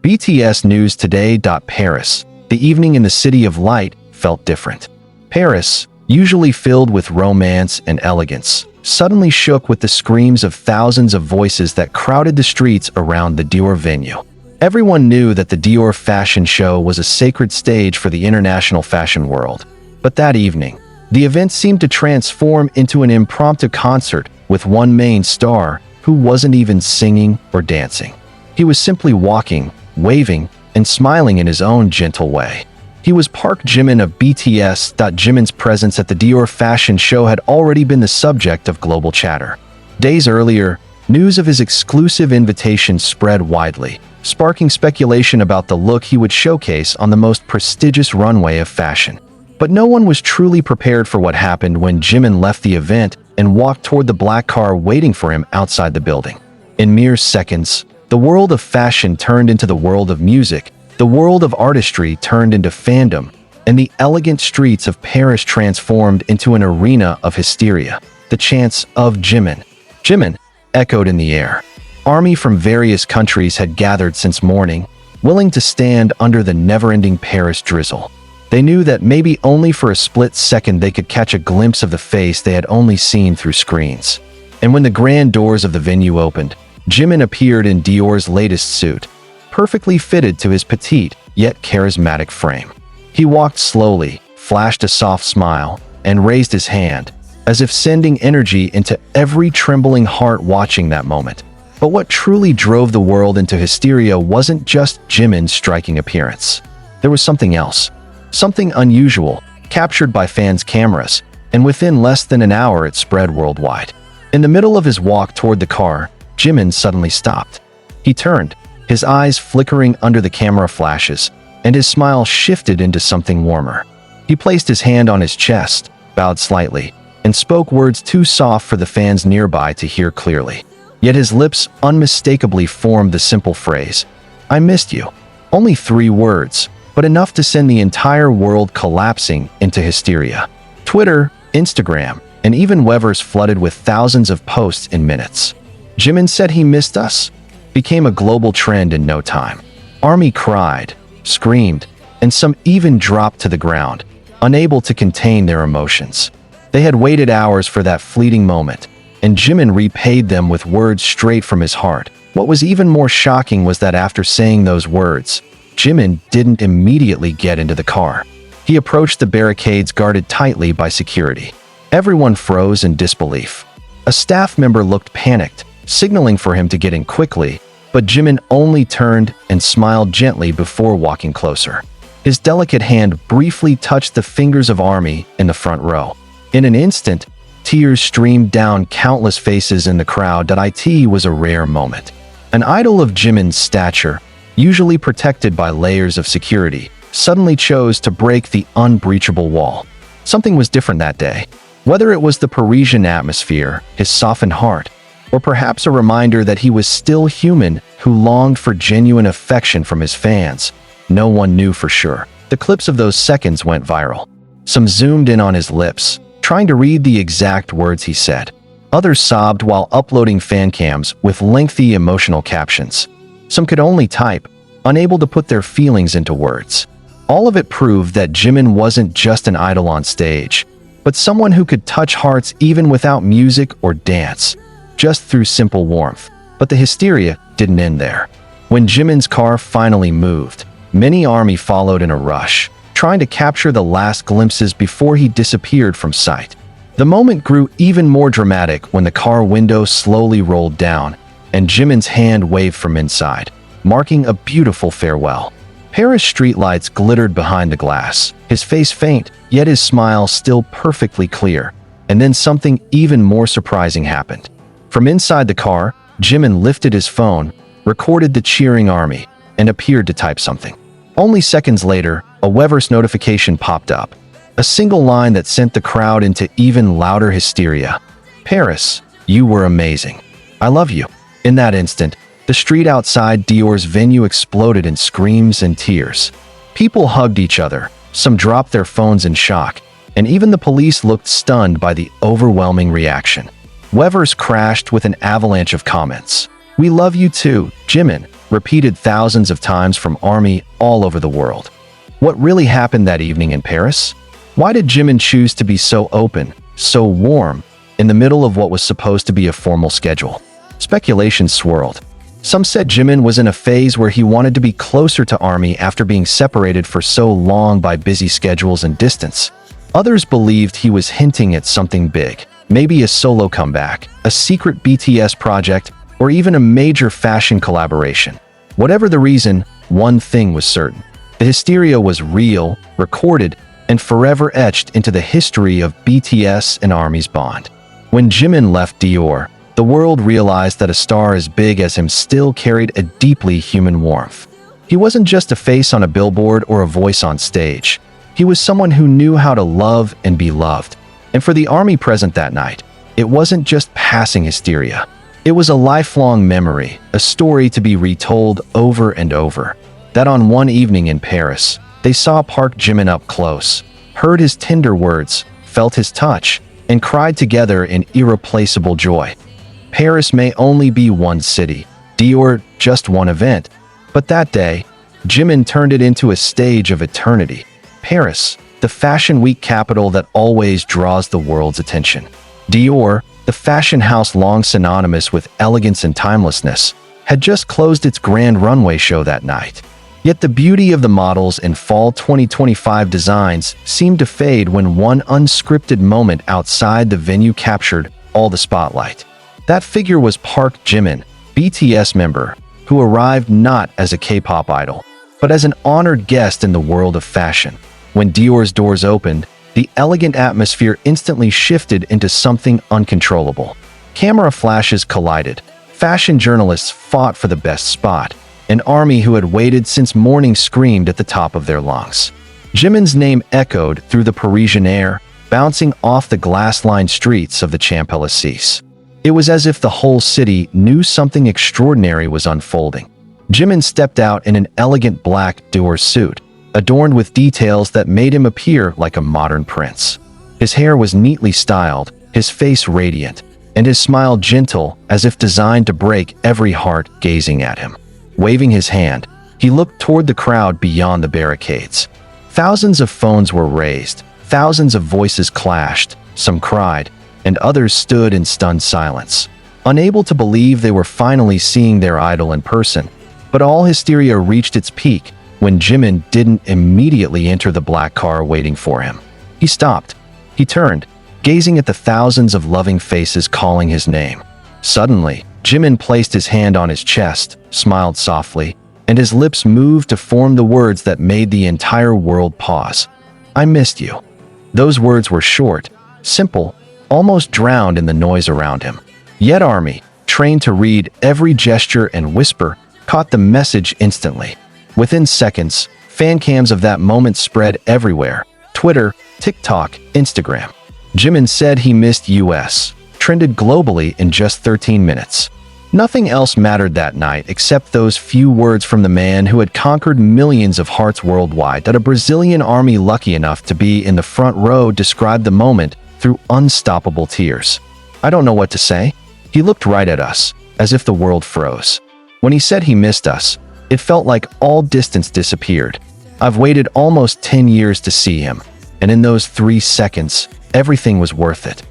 BTS News Today. Paris. The evening in the City of Light felt different. Paris, usually filled with romance and elegance, suddenly shook with the screams of thousands of voices that crowded the streets around the Dior venue. Everyone knew that the Dior fashion show was a sacred stage for the international fashion world. But that evening, the event seemed to transform into an impromptu concert with one main star who wasn't even singing or dancing. He was simply walking, waving, and smiling in his own gentle way. He was Park Jimin of BTS. Jimin's presence at the Dior fashion show had already been the subject of global chatter. Days earlier, news of his exclusive invitation spread widely, sparking speculation about the look he would showcase on the most prestigious runway of fashion. But no one was truly prepared for what happened when Jimin left the event and walked toward the black car waiting for him outside the building. In mere seconds, the world of fashion turned into the world of music, the world of artistry turned into fandom, and the elegant streets of Paris transformed into an arena of hysteria. The chants of Jimin, Jimin, echoed in the air. Army from various countries had gathered since morning, willing to stand under the never-ending Paris drizzle. They knew that maybe only for a split second they could catch a glimpse of the face they had only seen through screens. And when the grand doors of the venue opened, Jimin appeared in Dior's latest suit, perfectly fitted to his petite yet charismatic frame. He walked slowly, flashed a soft smile, and raised his hand, as if sending energy into every trembling heart watching that moment. But what truly drove the world into hysteria wasn't just Jimin's striking appearance. There was something else. Something unusual, captured by fans' cameras, and within less than an hour it spread worldwide. In the middle of his walk toward the car, Jimin suddenly stopped. He turned, his eyes flickering under the camera flashes, and his smile shifted into something warmer. He placed his hand on his chest, bowed slightly, and spoke words too soft for the fans nearby to hear clearly. Yet his lips unmistakably formed the simple phrase, "I missed you." Only 3 words, but enough to send the entire world collapsing into hysteria. Twitter, Instagram, and even Weverse flooded with thousands of posts in minutes. Jimin said he missed us became a global trend in no time. Army cried, screamed, and some even dropped to the ground, unable to contain their emotions. They had waited hours for that fleeting moment, and Jimin repaid them with words straight from his heart. What was even more shocking was that after saying those words, Jimin didn't immediately get into the car. He approached the barricades guarded tightly by security. Everyone froze in disbelief. A staff member looked panicked, signaling for him to get in quickly, but Jimin only turned and smiled gently before walking closer. His delicate hand briefly touched the fingers of Army in the front row. In an instant, tears streamed down countless faces in the crowd. It was a rare moment. An idol of Jimin's stature, usually protected by layers of security, suddenly chose to break the unbreachable wall. Something was different that day. Whether it was the Parisian atmosphere, his softened heart, or perhaps a reminder that he was still human who longed for genuine affection from his fans, no one knew for sure. The clips of those seconds went viral. Some zoomed in on his lips, trying to read the exact words he said. Others sobbed while uploading fan cams with lengthy emotional captions. Some could only type, unable to put their feelings into words. All of it proved that Jimin wasn't just an idol on stage, but someone who could touch hearts even without music or dance, just through simple warmth. But the hysteria didn't end there. When Jimin's car finally moved, many Army followed in a rush, trying to capture the last glimpses before he disappeared from sight. The moment grew even more dramatic when the car window slowly rolled down and Jimin's hand waved from inside, marking a beautiful farewell. Paris streetlights glittered behind the glass, his face faint, yet his smile still perfectly clear. And then something even more surprising happened. From inside the car, Jimin lifted his phone, recorded the cheering Army, and appeared to type something. Only seconds later, a Weverse notification popped up. A single line that sent the crowd into even louder hysteria. "Paris, you were amazing. I love you." In that instant, the street outside Dior's venue exploded in screams and tears. People hugged each other, some dropped their phones in shock, and even the police looked stunned by the overwhelming reaction. Weverse crashed with an avalanche of comments. "We love you too, Jimin. repeated thousands of times from army all over the world. What really happened that evening in Paris? Why did Jimin choose to be so open, so warm, in the middle of what was supposed to be a formal schedule? Speculation swirled. Some said Jimin was in a phase where he wanted to be closer to army after being separated for so long by busy schedules and distance. Others believed he was hinting at something big, maybe a solo comeback, a secret BTS project, or even a major fashion collaboration. Whatever the reason, one thing was certain. The hysteria was real, recorded, and forever etched into the history of BTS and ARMY's bond. When Jimin left Dior, the world realized that a star as big as him still carried a deeply human warmth. He wasn't just a face on a billboard or a voice on stage. He was someone who knew how to love and be loved. And for the ARMY present that night, it wasn't just passing hysteria. It was a lifelong memory, a story to be retold over and over. That on one evening in Paris, they saw Park Jimin up close, heard his tender words, felt his touch, and cried together in irreplaceable joy. Paris may only be one city, Dior just one event, but that day, Jimin turned it into a stage of eternity. Paris, the fashion week capital that always draws the world's attention. Dior, the fashion house long synonymous with elegance and timelessness, had just closed its grand runway show that night. Yet the beauty of the models in fall 2025 designs seemed to fade when one unscripted moment outside the venue captured all the spotlight. That figure was Park Jimin, BTS member, who arrived not as a K-pop idol, but as an honored guest in the world of fashion. When Dior's doors opened, the elegant atmosphere instantly shifted into something uncontrollable. Camera flashes collided. Fashion journalists fought for the best spot. An army who had waited since morning screamed at the top of their lungs. Jimin's name echoed through the Parisian air, bouncing off the glass-lined streets of the Champs-Élysées. It was as if the whole city knew something extraordinary was unfolding. Jimin stepped out in an elegant black Dior suit, adorned with details that made him appear like a modern prince. His hair was neatly styled, his face radiant, and his smile gentle as if designed to break every heart gazing at him. Waving his hand, he looked toward the crowd beyond the barricades. Thousands of phones were raised, thousands of voices clashed, some cried, and others stood in stunned silence, unable to believe they were finally seeing their idol in person. But all hysteria reached its peak when Jimin didn't immediately enter the black car waiting for him. He stopped. He turned, gazing at the thousands of loving faces calling his name. Suddenly, Jimin placed his hand on his chest, smiled softly, and his lips moved to form the words that made the entire world pause. "I missed you." Those words were short, simple, almost drowned in the noise around him. Yet ARMY, trained to read every gesture and whisper, caught the message instantly. Within seconds, fan cams of that moment spread everywhere. Twitter, TikTok, Instagram. Jimin said he missed US, trended globally in just 13 minutes. Nothing else mattered that night except those few words from the man who had conquered millions of hearts worldwide. That a Brazilian army lucky enough to be in the front row described the moment through unstoppable tears. "I don't know what to say." He looked right at us, as if the world froze. When he said he missed us, it felt like all distance disappeared. I've waited almost 10 years to see him, and in those 3 seconds, everything was worth it.